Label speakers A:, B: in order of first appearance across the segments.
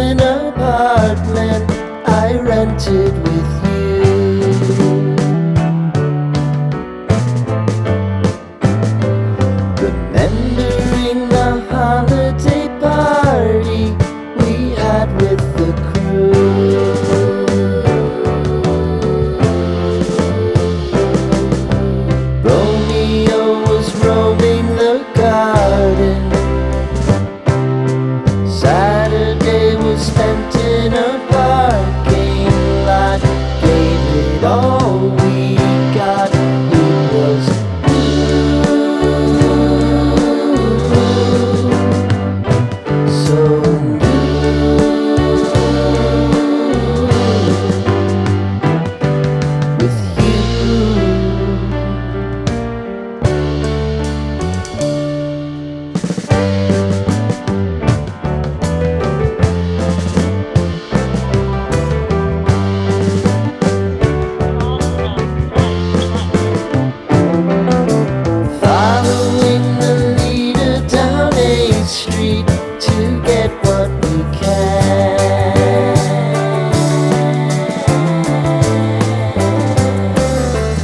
A: basement apartment I rented with you. Remembering the holiday party we had with the crew. Romeo was roaming the garden. Saturday was spent in a parking lot. Gave it all we got. It was so with you. Following the leader down 8th Street to get what we can.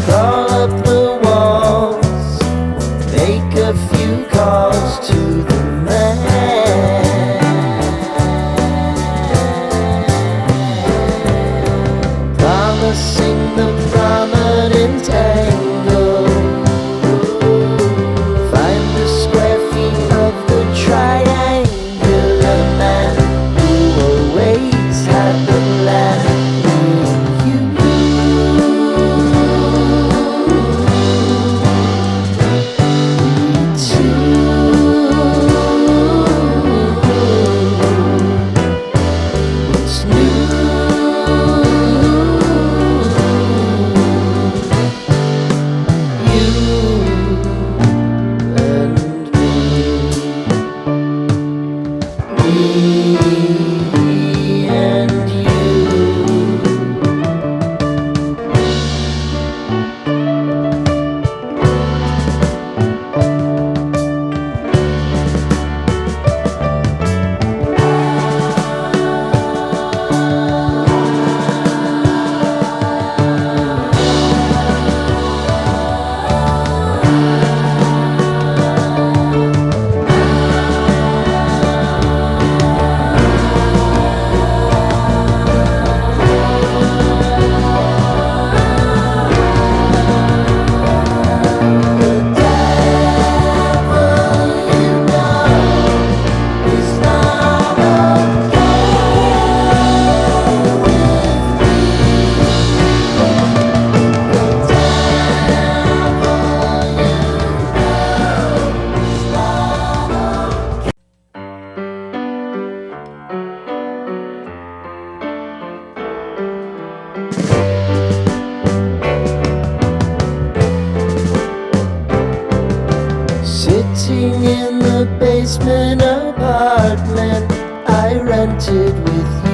A: Crawl up the walls, make a few calls to the man. Promising the prominent angle. Find the square feet of the triangular man who always had the plan. What's new? Me and you. Sitting in the basement apartment I rented with you.